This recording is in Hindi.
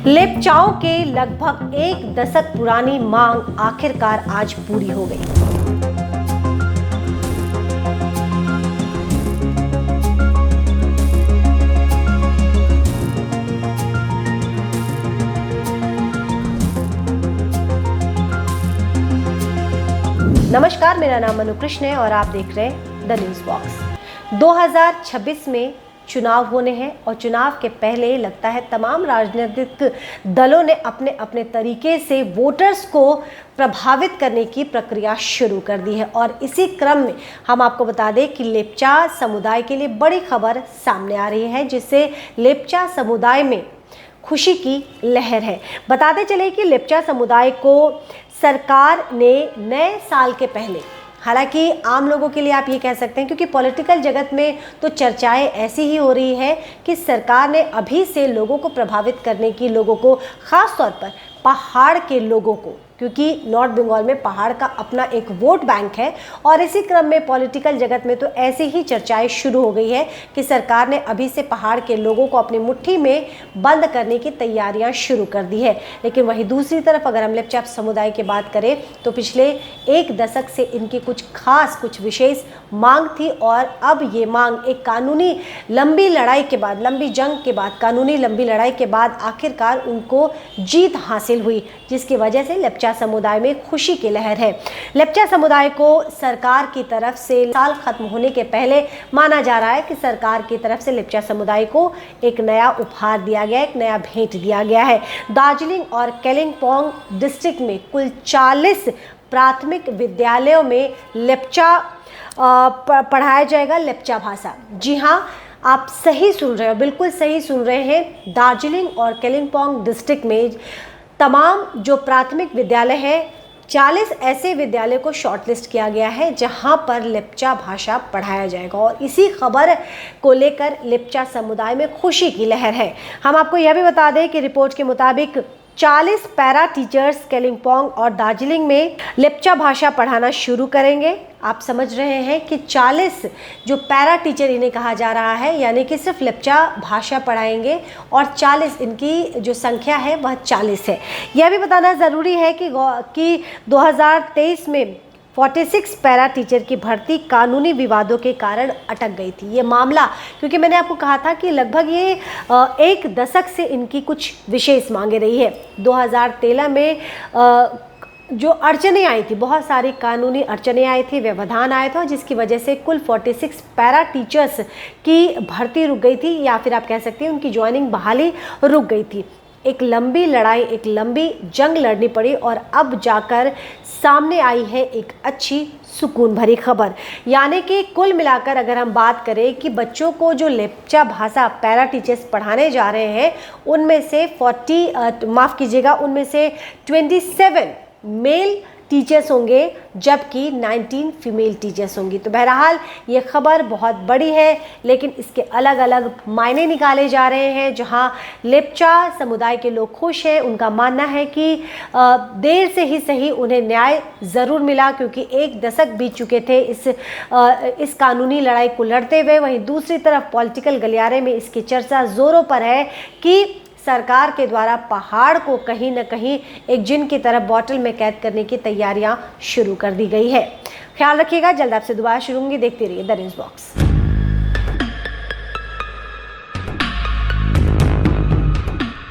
लेप्चाओं के लगभग एक दशक पुरानी मांग आखिरकार आज पूरी हो गई। नमस्कार, मेरा नाम मनु कृष्ण है और आप देख रहे हैं द न्यूज़ बॉक्स। 2026 में चुनाव होने हैं और चुनाव के पहले लगता है तमाम राजनीतिक दलों ने अपने अपने तरीके से वोटर्स को प्रभावित करने की प्रक्रिया शुरू कर दी है। और इसी क्रम में हम आपको बता दें कि लेप्चा समुदाय के लिए बड़ी खबर सामने आ रही है, जिससे लेप्चा समुदाय में खुशी की लहर है। बताते चले कि लेप्चा समुदाय को सरकार ने नए साल के पहले, हालांकि आम लोगों के लिए आप ये कह सकते हैं, क्योंकि पॉलिटिकल जगत में तो चर्चाएं ऐसी ही हो रही है कि सरकार ने अभी से लोगों को प्रभावित करने की, लोगों को खास तौर पर पहाड़ के लोगों को, क्योंकि नॉर्थ बंगाल में पहाड़ का अपना एक वोट बैंक है और इसी क्रम में पॉलिटिकल जगत में तो ऐसी ही चर्चाएं शुरू हो गई है कि सरकार ने अभी से पहाड़ के लोगों को अपनी मुट्ठी में बंद करने की तैयारियां शुरू कर दी है। लेकिन वहीं दूसरी तरफ अगर हम लेप्चा समुदाय की बात करें तो पिछले एक दशक से इनकी कुछ विशेष मांग थी और अब ये मांग एक कानूनी लंबी लड़ाई के बाद, लंबी जंग के बाद, कानूनी लंबी लड़ाई के बाद आखिरकार उनको जीत हासिल हुई, जिसकी वजह से लेप्चा समुदाय में खुशी की लहर है। लेप्चा समुदाय को सरकार की तरफ से साल खत्म होने के पहले माना जा रहा है कि सरकार की तरफ से लेप्चा समुदाय को एक नया उपहार दिया गया, एक नया भेंट दिया गया है। दार्जिलिंग और कालिम्पोंग डिस्ट्रिक्ट में कुल 40 प्राथमिक विद्यालयों में लेप्चा पढ़ाया जाएगा, लेप्चा भाषा। जी हाँ, आप सही सुन रहे हो, बिल्कुल सही सुन रहे हैं। दार्जिलिंग और कालिम्पोंग डिस्ट्रिक्ट में तमाम जो प्राथमिक विद्यालय हैं, 40 ऐसे विद्यालय को शॉर्टलिस्ट किया गया है जहां पर लेप्चा भाषा पढ़ाया जाएगा। और इसी खबर को लेकर लेप्चा समुदाय में खुशी की लहर है। हम आपको यह भी बता दें कि रिपोर्ट के मुताबिक 40 पैरा टीचर्स कालिम्पोंग और दार्जिलिंग में लेप्चा भाषा पढ़ाना शुरू करेंगे। आप समझ रहे हैं कि 40 जो पैरा टीचर इन्हें कहा जा रहा है, यानी कि सिर्फ लेप्चा भाषा पढ़ाएंगे और 40 इनकी जो संख्या है वह 40 है। यह भी बताना ज़रूरी है कि 2023 में 46 पैरा टीचर की भर्ती कानूनी विवादों के कारण अटक गई थी। ये मामला, क्योंकि मैंने आपको कहा था कि लगभग ये एक दशक से इनकी कुछ विशेष मांगे रही है। 2013 में जो अड़चनें आई थी, बहुत सारी कानूनी अड़चनें आई थी, व्यवधान आया था, जिसकी वजह से कुल 46 पैरा टीचर्स की भर्ती रुक गई थी, या फिर आप कह सकते हैं उनकी ज्वाइनिंग बहाली रुक गई थी। एक लंबी लड़ाई, एक लंबी जंग लड़नी पड़ी और अब जाकर सामने आई है एक अच्छी सुकून भरी खबर। यानी कि कुल मिलाकर अगर हम बात करें कि बच्चों को जो लेप्चा भाषा पैरा टीचर्स पढ़ाने जा रहे हैं, उनमें से 27 मेल टीचर्स होंगे जबकि 19 फीमेल टीचर्स होंगी। तो बहरहाल ये खबर बहुत बड़ी है, लेकिन इसके अलग अलग मायने निकाले जा रहे हैं। जहां लेप्चा समुदाय के लोग खुश हैं, उनका मानना है कि देर से ही सही उन्हें न्याय ज़रूर मिला, क्योंकि एक दशक बीत चुके थे इस कानूनी लड़ाई को लड़ते हुए। वहीं दूसरी तरफ पॉलिटिकल गलियारे में इसकी चर्चा ज़ोरों पर है कि सरकार के द्वारा पहाड़ को कहीं न कहीं एक जिन की तरफ बॉटल में कैद करने की तैयारियां शुरू कर दी गई है। ख्याल रखिएगा, जल्द आपसे दोबारा शुरू होंगी। देखते रहिए द न्यूज़ बॉक्स।